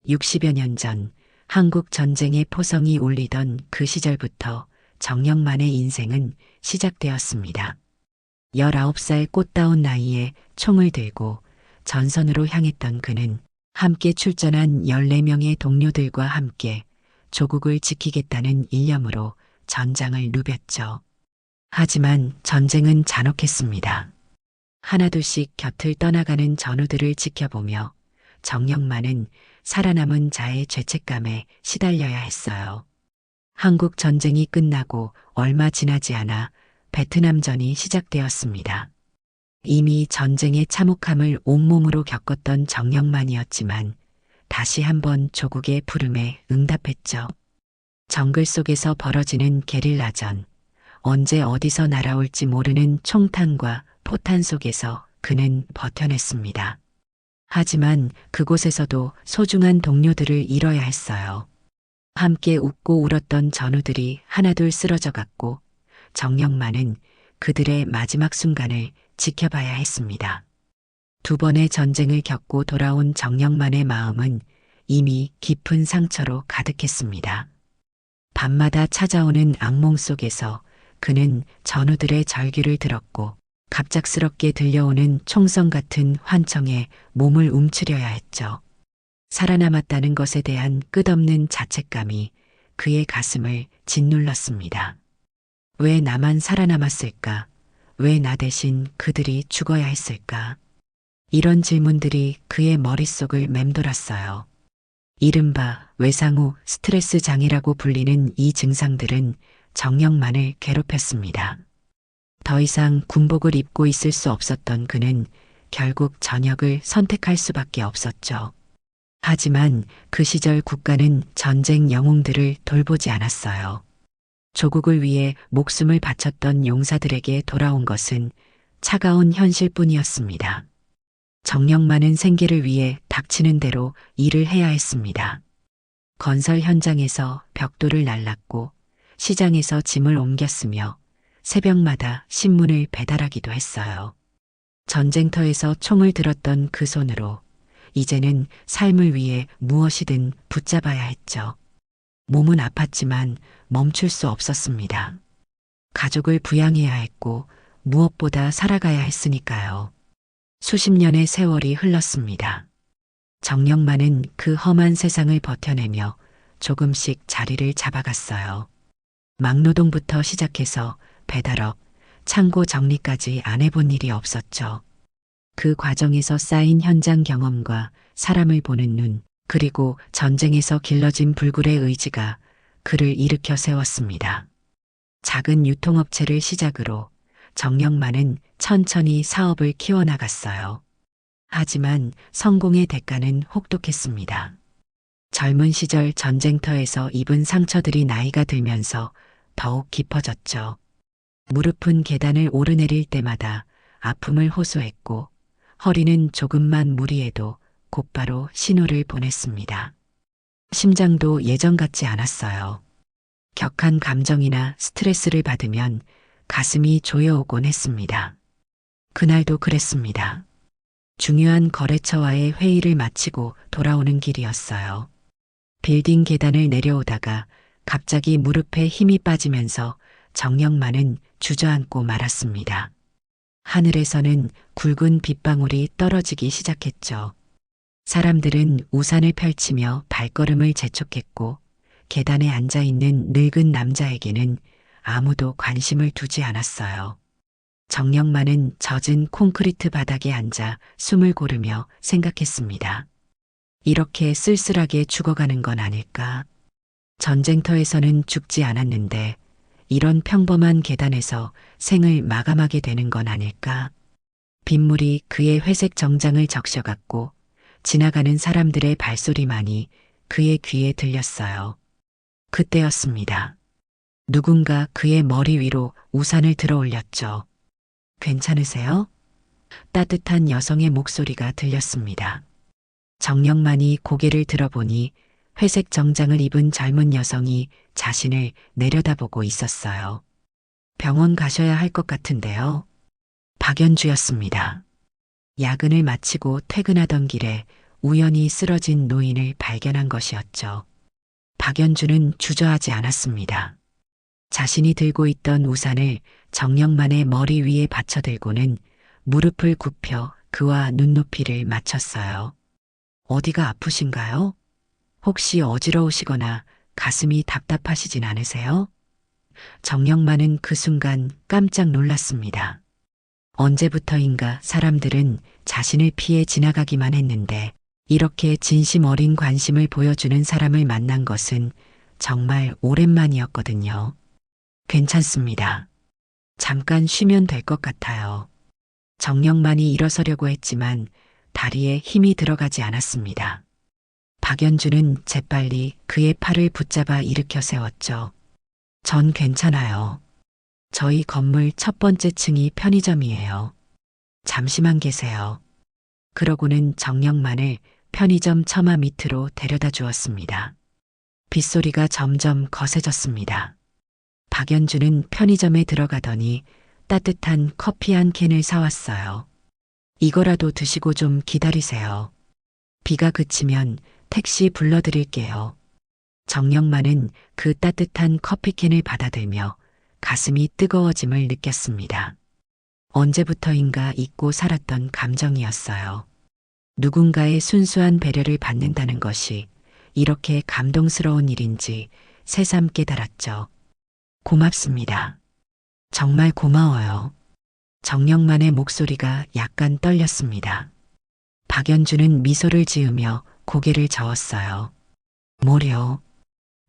60여 년 전 한국 전쟁의 포성이 울리던 그 시절부터 정영만의 인생은 시작되었습니다. 19살 꽃다운 나이에 총을 들고 전선으로 향했던 그는 함께 출전한 14명의 동료들과 함께 조국을 지키겠다는 일념으로 전장을 누볐죠. 하지만 전쟁은 잔혹했습니다. 하나둘씩 곁을 떠나가는 전우들을 지켜보며 정영만은 살아남은 자의 죄책감에 시달려야 했어요. 한국 전쟁이 끝나고 얼마 지나지 않아 베트남전이 시작되었습니다. 이미 전쟁의 참혹함을 온몸으로 겪었던 정영만이었지만 다시 한번 조국의 부름에 응답했죠. 정글 속에서 벌어지는 게릴라전, 언제 어디서 날아올지 모르는 총탄과 포탄 속에서 그는 버텨냈습니다. 하지만 그곳에서도 소중한 동료들을 잃어야 했어요. 함께 웃고 울었던 전우들이 하나둘 쓰러져 갔고 정영만은 그들의 마지막 순간을 지켜봐야 했습니다. 두 번의 전쟁을 겪고 돌아온 정영만의 마음은 이미 깊은 상처로 가득했습니다. 밤마다 찾아오는 악몽 속에서 그는 전우들의 절규를 들었고 갑작스럽게 들려오는 총성 같은 환청에 몸을 움츠려야 했죠. 살아남았다는 것에 대한 끝없는 자책감이 그의 가슴을 짓눌렀습니다. 왜 나만 살아남았을까? 왜 나 대신 그들이 죽어야 했을까? 이런 질문들이 그의 머릿속을 맴돌았어요. 이른바 외상 후 스트레스 장애라고 불리는 이 증상들은 정영만을 괴롭혔습니다. 더 이상 군복을 입고 있을 수 없었던 그는 결국 전역을 선택할 수밖에 없었죠. 하지만 그 시절 국가는 전쟁 영웅들을 돌보지 않았어요. 조국을 위해 목숨을 바쳤던 용사들에게 돌아온 것은 차가운 현실뿐이었습니다. 정영만은 생계를 위해 닥치는 대로 일을 해야 했습니다. 건설 현장에서 벽돌을 날랐고 시장에서 짐을 옮겼으며 새벽마다 신문을 배달하기도 했어요. 전쟁터에서 총을 들었던 그 손으로 이제는 삶을 위해 무엇이든 붙잡아야 했죠. 몸은 아팠지만 멈출 수 없었습니다. 가족을 부양해야 했고 무엇보다 살아가야 했으니까요. 수십 년의 세월이 흘렀습니다. 정영만은 그 험한 세상을 버텨내며 조금씩 자리를 잡아갔어요. 막노동부터 시작해서 배달업, 창고 정리까지 안 해본 일이 없었죠. 그 과정에서 쌓인 현장 경험과 사람을 보는 눈, 그리고 전쟁에서 길러진 불굴의 의지가 그를 일으켜 세웠습니다. 작은 유통업체를 시작으로 정영만은 천천히 사업을 키워나갔어요. 하지만 성공의 대가는 혹독했습니다. 젊은 시절 전쟁터에서 입은 상처들이 나이가 들면서 더욱 깊어졌죠. 무릎은 계단을 오르내릴 때마다 아픔을 호소했고 허리는 조금만 무리해도 곧바로 신호를 보냈습니다. 심장도 예전 같지 않았어요. 격한 감정이나 스트레스를 받으면 가슴이 조여오곤 했습니다. 그날도 그랬습니다. 중요한 거래처와의 회의를 마치고 돌아오는 길이었어요. 빌딩 계단을 내려오다가 갑자기 무릎에 힘이 빠지면서 정영만은 주저앉고 말았습니다. 하늘에서는 굵은 빗방울이 떨어지기 시작했죠. 사람들은 우산을 펼치며 발걸음을 재촉했고 계단에 앉아있는 늙은 남자에게는 아무도 관심을 두지 않았어요. 정영만은 젖은 콘크리트 바닥에 앉아 숨을 고르며 생각했습니다. 이렇게 쓸쓸하게 죽어가는 건 아닐까? 전쟁터에서는 죽지 않았는데 이런 평범한 계단에서 생을 마감하게 되는 건 아닐까? 빗물이 그의 회색 정장을 적셔갔고 지나가는 사람들의 발소리만이 그의 귀에 들렸어요. 그때였습니다. 누군가 그의 머리 위로 우산을 들어 올렸죠. 괜찮으세요? 따뜻한 여성의 목소리가 들렸습니다. 정영만이 고개를 들어보니 회색 정장을 입은 젊은 여성이 자신을 내려다보고 있었어요. 병원 가셔야 할 것 같은데요. 박연주였습니다. 야근을 마치고 퇴근하던 길에 우연히 쓰러진 노인을 발견한 것이었죠. 박연주는 주저하지 않았습니다. 자신이 들고 있던 우산을 정영만의 머리 위에 받쳐들고는 무릎을 굽혀 그와 눈높이를 맞췄어요. 어디가 아프신가요? 혹시 어지러우시거나 가슴이 답답하시진 않으세요? 정영만은 그 순간 깜짝 놀랐습니다. 언제부터인가 사람들은 자신을 피해 지나가기만 했는데 이렇게 진심 어린 관심을 보여주는 사람을 만난 것은 정말 오랜만이었거든요. 괜찮습니다. 잠깐 쉬면 될 것 같아요. 정영만이 일어서려고 했지만 다리에 힘이 들어가지 않았습니다. 박연주는 재빨리 그의 팔을 붙잡아 일으켜 세웠죠. 전 괜찮아요. 저희 건물 첫 번째 층이 편의점이에요. 잠시만 계세요. 그러고는 정영만을 편의점 처마 밑으로 데려다 주었습니다. 빗소리가 점점 거세졌습니다. 박연주는 편의점에 들어가더니 따뜻한 커피 한 캔을 사왔어요. 이거라도 드시고 좀 기다리세요. 비가 그치면 택시 불러드릴게요. 정영만은 그 따뜻한 커피캔을 받아들며 가슴이 뜨거워짐을 느꼈습니다. 언제부터인가 잊고 살았던 감정이었어요. 누군가의 순수한 배려를 받는다는 것이 이렇게 감동스러운 일인지 새삼 깨달았죠. 고맙습니다. 정말 고마워요. 정영만의 목소리가 약간 떨렸습니다. 박연주는 미소를 지으며 고개를 저었어요. 뭐려?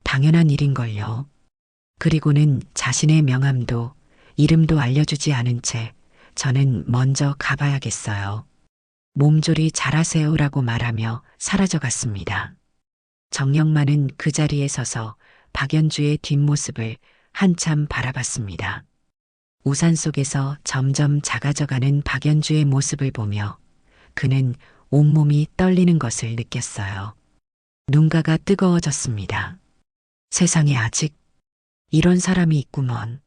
당연한 일인걸요. 그리고는 자신의 명함도 이름도 알려주지 않은 채 저는 먼저 가봐야겠어요. 몸조리 잘하세요라고 말하며 사라져갔습니다. 정영만은 그 자리에 서서 박연주의 뒷모습을 한참 바라봤습니다. 우산 속에서 점점 작아져가는 박연주의 모습을 보며 그는 온몸이 떨리는 것을 느꼈어요. 눈가가 뜨거워졌습니다. 세상에 아직 이런 사람이 있구먼.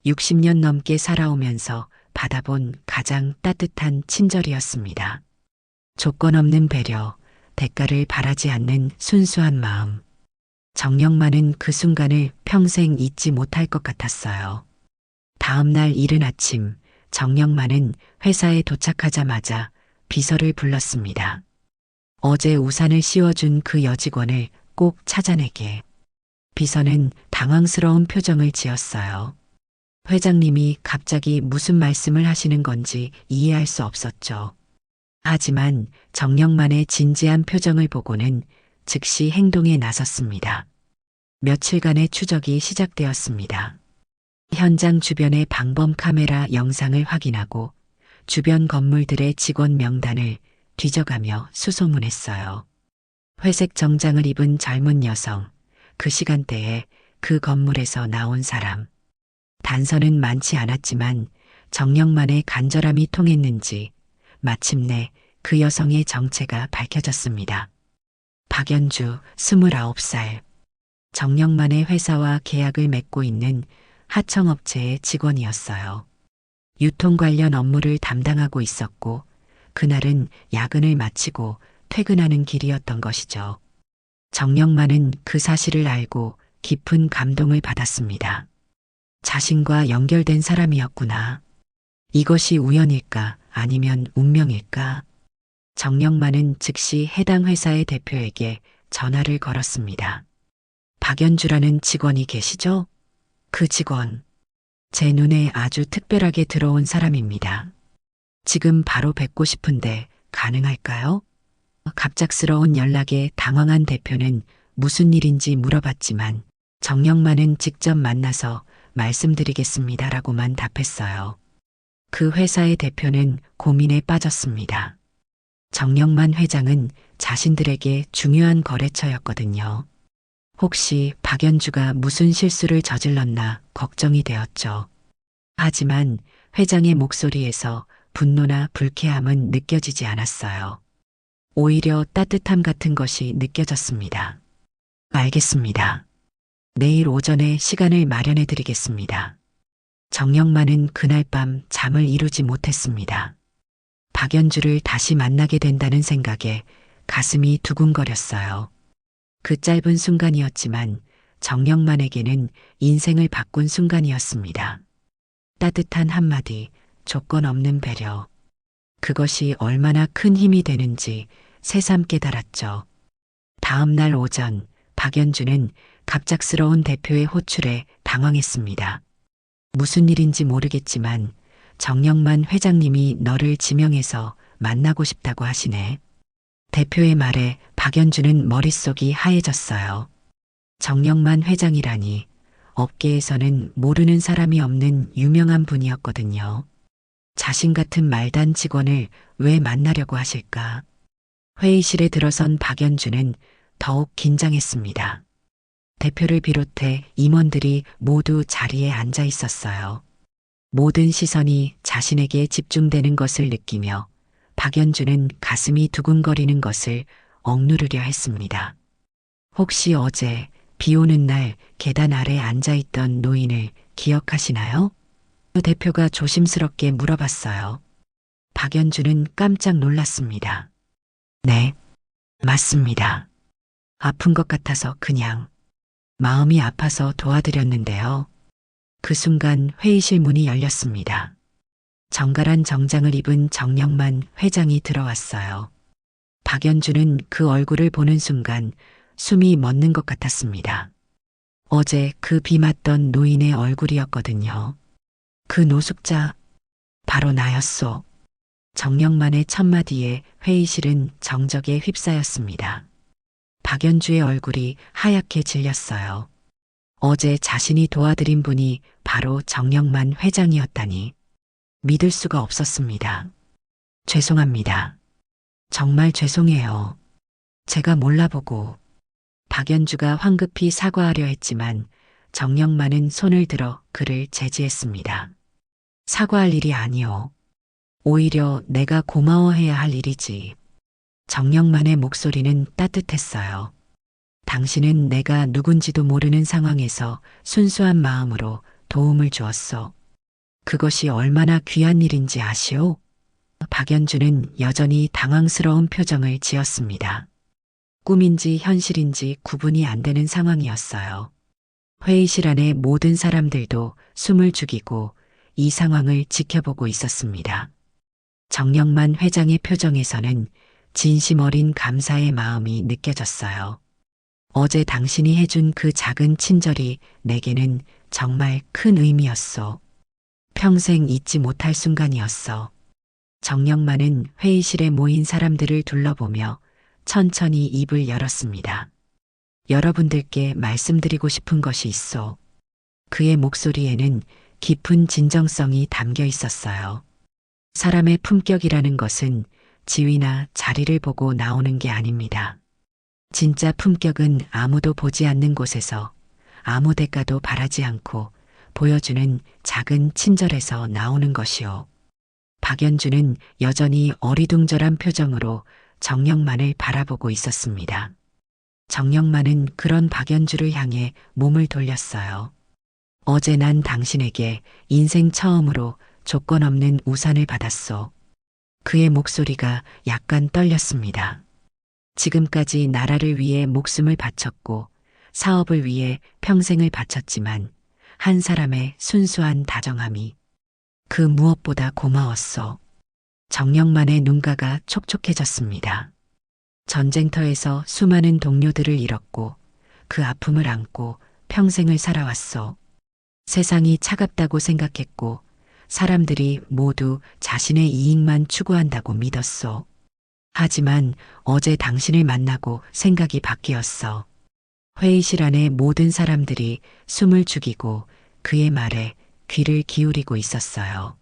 60년 넘게 살아오면서 받아본 가장 따뜻한 친절이었습니다. 조건 없는 배려, 대가를 바라지 않는 순수한 마음. 정영만은 그 순간을 평생 잊지 못할 것 같았어요. 다음 날 이른 아침, 정영만은 회사에 도착하자마자 비서를 불렀습니다. 어제 우산을 씌워준 그 여직원을 꼭 찾아내게. 비서는 당황스러운 표정을 지었어요. 회장님이 갑자기 무슨 말씀을 하시는 건지 이해할 수 없었죠. 하지만 정영만의 진지한 표정을 보고는 즉시 행동에 나섰습니다. 며칠간의 추적이 시작되었습니다. 현장 주변의 방범 카메라 영상을 확인하고 주변 건물들의 직원 명단을 뒤져가며 수소문했어요. 회색 정장을 입은 젊은 여성, 그 시간대에 그 건물에서 나온 사람. 단서는 많지 않았지만 정영만의 간절함이 통했는지 마침내 그 여성의 정체가 밝혀졌습니다. 박연주, 29살. 정영만의 회사와 계약을 맺고 있는 하청업체의 직원이었어요. 유통 관련 업무를 담당하고 있었고 그날은 야근을 마치고 퇴근하는 길이었던 것이죠. 정영만은 그 사실을 알고 깊은 감동을 받았습니다. 자신과 연결된 사람이었구나. 이것이 우연일까 아니면 운명일까? 정영만은 즉시 해당 회사의 대표에게 전화를 걸었습니다. 박연주라는 직원이 계시죠? 그 직원. 제 눈에 아주 특별하게 들어온 사람입니다. 지금 바로 뵙고 싶은데 가능할까요? 갑작스러운 연락에 당황한 대표는 무슨 일인지 물어봤지만 정영만은 직접 만나서 말씀드리겠습니다라고만 답했어요. 그 회사의 대표는 고민에 빠졌습니다. 정영만 회장은 자신들에게 중요한 거래처였거든요. 혹시 박연주가 무슨 실수를 저질렀나 걱정이 되었죠. 하지만 회장의 목소리에서 분노나 불쾌함은 느껴지지 않았어요. 오히려 따뜻함 같은 것이 느껴졌습니다. 알겠습니다. 내일 오전에 시간을 마련해 드리겠습니다. 정영만은 그날 밤 잠을 이루지 못했습니다. 박연주를 다시 만나게 된다는 생각에 가슴이 두근거렸어요. 그 짧은 순간이었지만 정영만에게는 인생을 바꾼 순간이었습니다. 따뜻한 한마디, 조건 없는 배려. 그것이 얼마나 큰 힘이 되는지 새삼 깨달았죠. 다음 날 오전, 박연주는 갑작스러운 대표의 호출에 당황했습니다. 무슨 일인지 모르겠지만 정영만 회장님이 너를 지명해서 만나고 싶다고 하시네. 대표의 말에 박연주는 머릿속이 하얘졌어요. 정영만 회장이라니 업계에서는 모르는 사람이 없는 유명한 분이었거든요. 자신 같은 말단 직원을 왜 만나려고 하실까? 회의실에 들어선 박연주는 더욱 긴장했습니다. 대표를 비롯해 임원들이 모두 자리에 앉아 있었어요. 모든 시선이 자신에게 집중되는 것을 느끼며 박연주는 가슴이 두근거리는 것을 억누르려 했습니다. 혹시 어제 비 오는 날 계단 아래 앉아 있던 노인을 기억하시나요? 대표가 조심스럽게 물어봤어요. 박연주는 깜짝 놀랐습니다. 네, 맞습니다. 아픈 것 같아서 그냥 마음이 아파서 도와드렸는데요. 그 순간 회의실 문이 열렸습니다. 정갈한 정장을 입은 정영만 회장이 들어왔어요. 박연주는 그 얼굴을 보는 순간 숨이 멎는 것 같았습니다. 어제 그 비 맞던 노인의 얼굴이었거든요. 그 노숙자, 바로 나였소. 정영만의 첫마디에 회의실은 정적에 휩싸였습니다. 박연주의 얼굴이 하얗게 질렸어요. 어제 자신이 도와드린 분이 바로 정영만 회장이었다니 믿을 수가 없었습니다. 죄송합니다. 정말 죄송해요. 제가 몰라보고. 박연주가 황급히 사과하려 했지만 정영만은 손을 들어 그를 제지했습니다. 사과할 일이 아니오. 오히려 내가 고마워해야 할 일이지. 정영만의 목소리는 따뜻했어요. 당신은 내가 누군지도 모르는 상황에서 순수한 마음으로 도움을 주었소. 그것이 얼마나 귀한 일인지 아시오? 박연주는 여전히 당황스러운 표정을 지었습니다. 꿈인지 현실인지 구분이 안 되는 상황이었어요. 회의실 안의 모든 사람들도 숨을 죽이고 이 상황을 지켜보고 있었습니다. 정영만 회장의 표정에서는 진심 어린 감사의 마음이 느껴졌어요. 어제 당신이 해준 그 작은 친절이 내게는 정말 큰 의미였소. 평생 잊지 못할 순간이었어. 정영만은 회의실에 모인 사람들을 둘러보며 천천히 입을 열었습니다. 여러분들께 말씀드리고 싶은 것이 있어. 그의 목소리에는 깊은 진정성이 담겨 있었어요. 사람의 품격이라는 것은 지위나 자리를 보고 나오는 게 아닙니다. 진짜 품격은 아무도 보지 않는 곳에서 아무 대가도 바라지 않고 보여주는 작은 친절에서 나오는 것이요. 박연주는 여전히 어리둥절한 표정으로 정영만을 바라보고 있었습니다. 정영만은 그런 박연주를 향해 몸을 돌렸어요. 어제 난 당신에게 인생 처음으로 조건 없는 우산을 받았소. 그의 목소리가 약간 떨렸습니다. 지금까지 나라를 위해 목숨을 바쳤고 사업을 위해 평생을 바쳤지만 한 사람의 순수한 다정함이 그 무엇보다 고마웠소. 정영만의 눈가가 촉촉해졌습니다. 전쟁터에서 수많은 동료들을 잃었고 그 아픔을 안고 평생을 살아왔소. 세상이 차갑다고 생각했고 사람들이 모두 자신의 이익만 추구한다고 믿었소. 하지만 어제 당신을 만나고 생각이 바뀌었어. 회의실 안의 모든 사람들이 숨을 죽이고 그의 말에 귀를 기울이고 있었어요.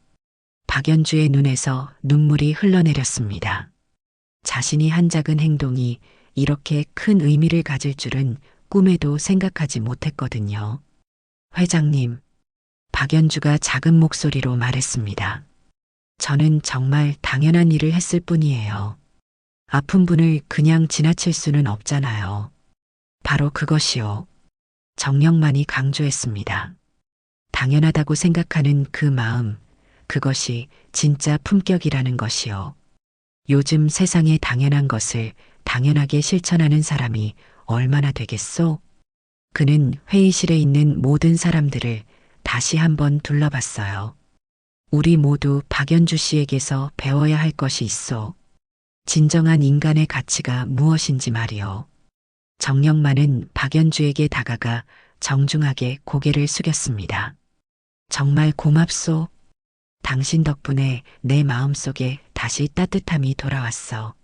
박연주의 눈에서 눈물이 흘러내렸습니다. 자신이 한 작은 행동이 이렇게 큰 의미를 가질 줄은 꿈에도 생각하지 못했거든요. 회장님, 박연주가 작은 목소리로 말했습니다. 저는 정말 당연한 일을 했을 뿐이에요. 아픈 분을 그냥 지나칠 수는 없잖아요. 바로 그것이요. 정영만이 강조했습니다. 당연하다고 생각하는 그 마음, 그것이 진짜 품격이라는 것이요. 요즘 세상에 당연한 것을 당연하게 실천하는 사람이 얼마나 되겠소? 그는 회의실에 있는 모든 사람들을 다시 한번 둘러봤어요. 우리 모두 박연주 씨에게서 배워야 할 것이 있어. 진정한 인간의 가치가 무엇인지 말이요. 정영만은 박연주에게 다가가 정중하게 고개를 숙였습니다. 정말 고맙소. 당신 덕분에 내 마음속에 다시 따뜻함이 돌아왔어.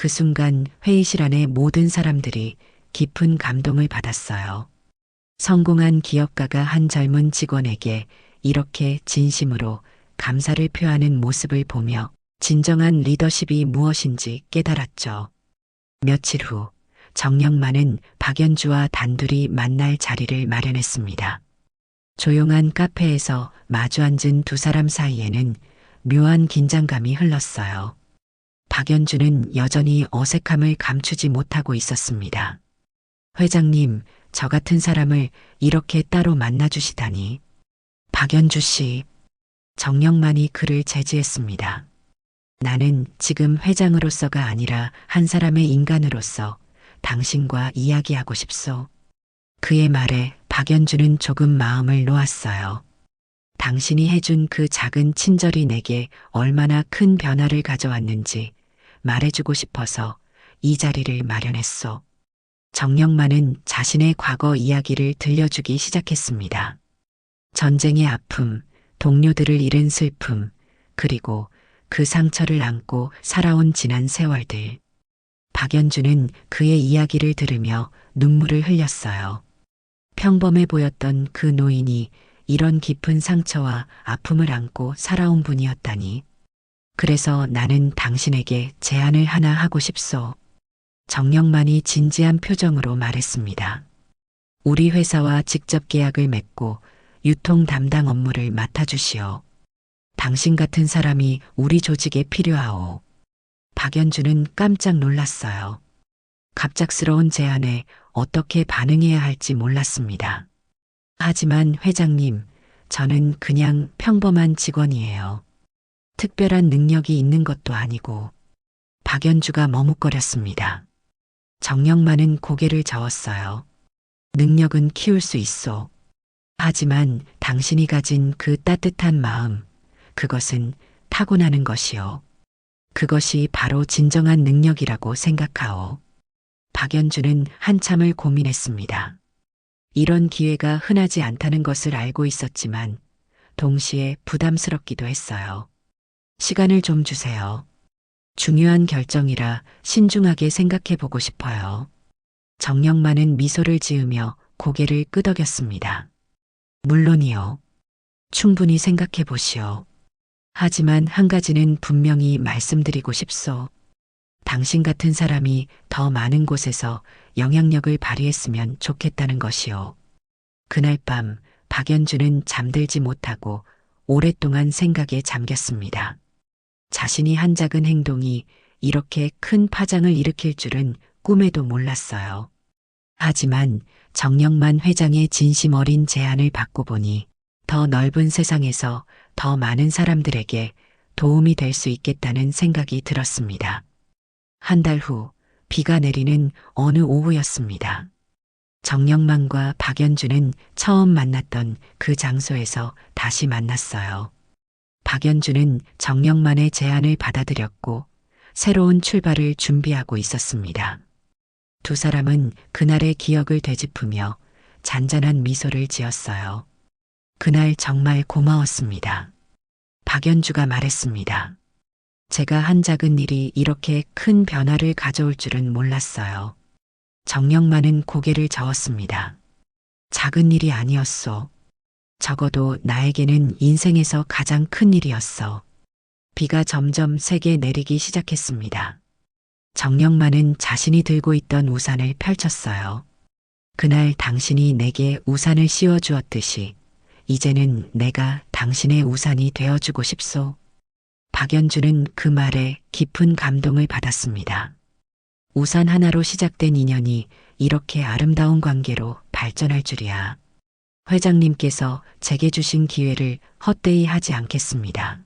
그 순간 회의실 안의 모든 사람들이 깊은 감동을 받았어요. 성공한 기업가가 한 젊은 직원에게 이렇게 진심으로 감사를 표하는 모습을 보며 진정한 리더십이 무엇인지 깨달았죠. 며칠 후 정영만은 박연주와 단둘이 만날 자리를 마련했습니다. 조용한 카페에서 마주 앉은 두 사람 사이에는 묘한 긴장감이 흘렀어요. 박연주는 여전히 어색함을 감추지 못하고 있었습니다. 회장님, 저 같은 사람을 이렇게 따로 만나주시다니. 박연주 씨, 정영만이 그를 제지했습니다. 나는 지금 회장으로서가 아니라 한 사람의 인간으로서 당신과 이야기하고 싶소. 그의 말에 박연주는 조금 마음을 놓았어요. 당신이 해준 그 작은 친절이 내게 얼마나 큰 변화를 가져왔는지 말해주고 싶어서 이 자리를 마련했소. 정영만은 자신의 과거 이야기를 들려주기 시작했습니다. 전쟁의 아픔, 동료들을 잃은 슬픔, 그리고 그 상처를 안고 살아온 지난 세월들. 박연주는 그의 이야기를 들으며 눈물을 흘렸어요. 평범해 보였던 그 노인이 이런 깊은 상처와 아픔을 안고 살아온 분이었다니. 그래서 나는 당신에게 제안을 하나 하고 싶소. 정영만이 진지한 표정으로 말했습니다. 우리 회사와 직접 계약을 맺고 유통 담당 업무를 맡아주시오. 당신 같은 사람이 우리 조직에 필요하오. 박연주는 깜짝 놀랐어요. 갑작스러운 제안에 어떻게 반응해야 할지 몰랐습니다. 하지만 회장님, 저는 그냥 평범한 직원이에요. 특별한 능력이 있는 것도 아니고. 박연주가 머뭇거렸습니다. 정영만은 고개를 저었어요. 능력은 키울 수 있어. 하지만 당신이 가진 그 따뜻한 마음, 그것은 타고나는 것이요. 그것이 바로 진정한 능력이라고 생각하오. 박연주는 한참을 고민했습니다. 이런 기회가 흔하지 않다는 것을 알고 있었지만 동시에 부담스럽기도 했어요. 시간을 좀 주세요. 중요한 결정이라 신중하게 생각해 보고 싶어요. 정영만은 미소를 지으며 고개를 끄덕였습니다. 물론이요. 충분히 생각해 보시오. 하지만 한 가지는 분명히 말씀드리고 싶소. 당신 같은 사람이 더 많은 곳에서 영향력을 발휘했으면 좋겠다는 것이요. 그날 밤 박연주는 잠들지 못하고 오랫동안 생각에 잠겼습니다. 자신이 한 작은 행동이 이렇게 큰 파장을 일으킬 줄은 꿈에도 몰랐어요. 하지만 정영만 회장의 진심 어린 제안을 받고 보니 더 넓은 세상에서 더 많은 사람들에게 도움이 될 수 있겠다는 생각이 들었습니다. 한 달 후 비가 내리는 어느 오후였습니다. 정영만과 박연주는 처음 만났던 그 장소에서 다시 만났어요. 박연주는 정영만의 제안을 받아들였고 새로운 출발을 준비하고 있었습니다. 두 사람은 그날의 기억을 되짚으며 잔잔한 미소를 지었어요. 그날 정말 고마웠습니다. 박연주가 말했습니다. 제가 한 작은 일이 이렇게 큰 변화를 가져올 줄은 몰랐어요. 정영만은 고개를 저었습니다. 작은 일이 아니었소. 적어도 나에게는 인생에서 가장 큰 일이었어. 비가 점점 세게 내리기 시작했습니다. 정영만은 자신이 들고 있던 우산을 펼쳤어요. 그날 당신이 내게 우산을 씌워주었듯이 이제는 내가 당신의 우산이 되어주고 싶소. 박연주는 그 말에 깊은 감동을 받았습니다. 우산 하나로 시작된 인연이 이렇게 아름다운 관계로 발전할 줄이야. 회장님께서 제게 주신 기회를 헛되이 하지 않겠습니다.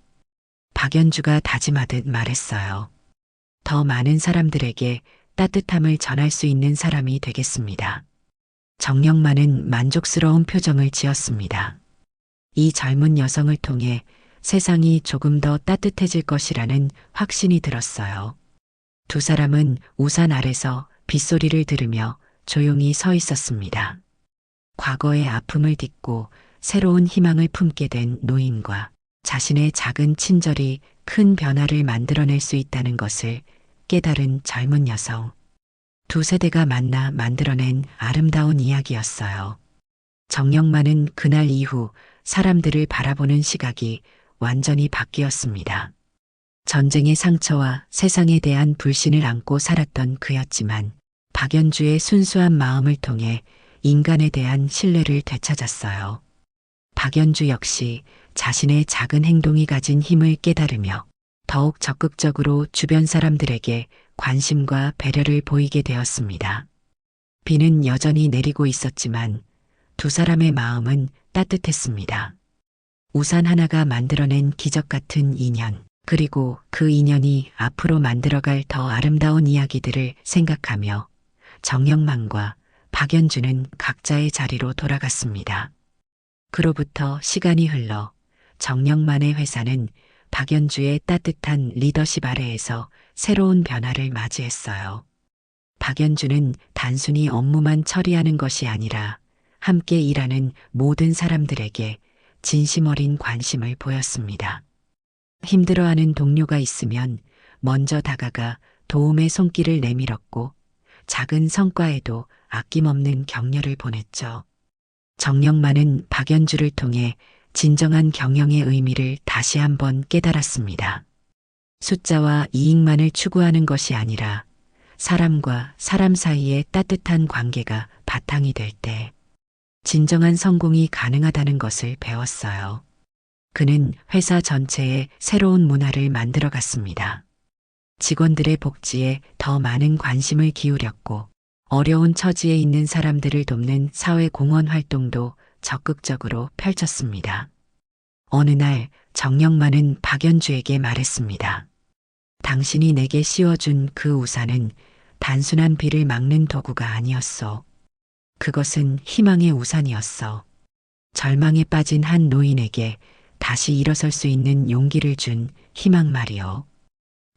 박연주가 다짐하듯 말했어요. 더 많은 사람들에게 따뜻함을 전할 수 있는 사람이 되겠습니다. 정영만은 만족스러운 표정을 지었습니다. 이 젊은 여성을 통해 세상이 조금 더 따뜻해질 것이라는 확신이 들었어요. 두 사람은 우산 아래서 빗소리를 들으며 조용히 서 있었습니다. 과거의 아픔을 딛고 새로운 희망을 품게 된 노인과 자신의 작은 친절이 큰 변화를 만들어낼 수 있다는 것을 깨달은 젊은 여성. 두 세대가 만나 만들어낸 아름다운 이야기였어요. 정영만은 그날 이후 사람들을 바라보는 시각이 완전히 바뀌었습니다. 전쟁의 상처와 세상에 대한 불신을 안고 살았던 그였지만 박연주의 순수한 마음을 통해 인간에 대한 신뢰를 되찾았어요. 박연주 역시 자신의 작은 행동이 가진 힘을 깨달으며 더욱 적극적으로 주변 사람들에게 관심과 배려를 보이게 되었습니다. 비는 여전히 내리고 있었지만 두 사람의 마음은 따뜻했습니다. 우산 하나가 만들어낸 기적 같은 인연, 그리고 그 인연이 앞으로 만들어갈 더 아름다운 이야기들을 생각하며 정영만과 박연주는 각자의 자리로 돌아갔습니다. 그로부터 시간이 흘러 정영만의 회사는 박연주의 따뜻한 리더십 아래에서 새로운 변화를 맞이했어요. 박연주는 단순히 업무만 처리하는 것이 아니라 함께 일하는 모든 사람들에게 진심 어린 관심을 보였습니다. 힘들어하는 동료가 있으면 먼저 다가가 도움의 손길을 내밀었고 작은 성과에도 아낌없는 격려를 보냈죠. 정영만은 박연주를 통해 진정한 경영의 의미를 다시 한번 깨달았습니다. 숫자와 이익만을 추구하는 것이 아니라 사람과 사람 사이의 따뜻한 관계가 바탕이 될 때 진정한 성공이 가능하다는 것을 배웠어요. 그는 회사 전체에 새로운 문화를 만들어갔습니다. 직원들의 복지에 더 많은 관심을 기울였고 어려운 처지에 있는 사람들을 돕는 사회공헌 활동도 적극적으로 펼쳤습니다. 어느 날 정영만은 박연주에게 말했습니다. 당신이 내게 씌워준 그 우산은 단순한 비를 막는 도구가 아니었어. 그것은 희망의 우산이었어. 절망에 빠진 한 노인에게 다시 일어설 수 있는 용기를 준 희망 말이요.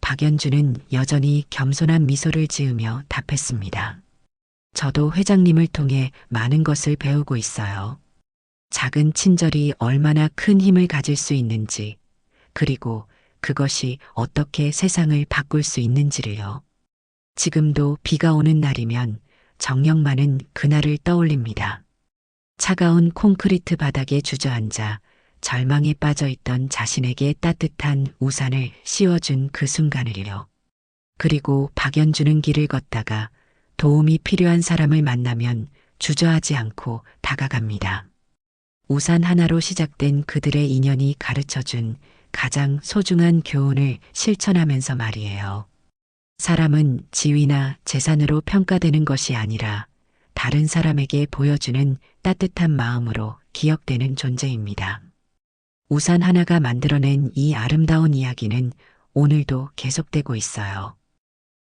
박연주는 여전히 겸손한 미소를 지으며 답했습니다. 저도 회장님을 통해 많은 것을 배우고 있어요. 작은 친절이 얼마나 큰 힘을 가질 수 있는지, 그리고 그것이 어떻게 세상을 바꿀 수 있는지를요. 지금도 비가 오는 날이면 정영만은 그날을 떠올립니다. 차가운 콘크리트 바닥에 주저앉아 절망에 빠져있던 자신에게 따뜻한 우산을 씌워준 그 순간을요. 그리고 박연주는 길을 걷다가 도움이 필요한 사람을 만나면 주저하지 않고 다가갑니다. 우산 하나로 시작된 그들의 인연이 가르쳐준 가장 소중한 교훈을 실천하면서 말이에요. 사람은 지위나 재산으로 평가되는 것이 아니라 다른 사람에게 보여주는 따뜻한 마음으로 기억되는 존재입니다. 우산 하나가 만들어낸 이 아름다운 이야기는 오늘도 계속되고 있어요.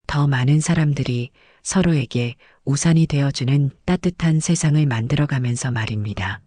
더 많은 사람들이 서로에게 우산이 되어주는 따뜻한 세상을 만들어가면서 말입니다.